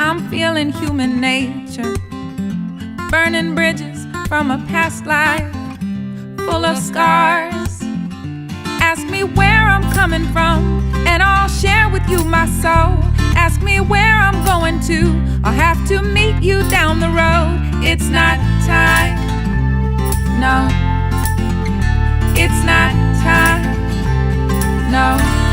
I'm feeling human nature, burning bridges from a past life full of scars. Ask me where I'm coming from, and I'll share with you my soul. Ask me where I'm going to, I'll have to meet you down the road. It's not time, no. It's not time, no.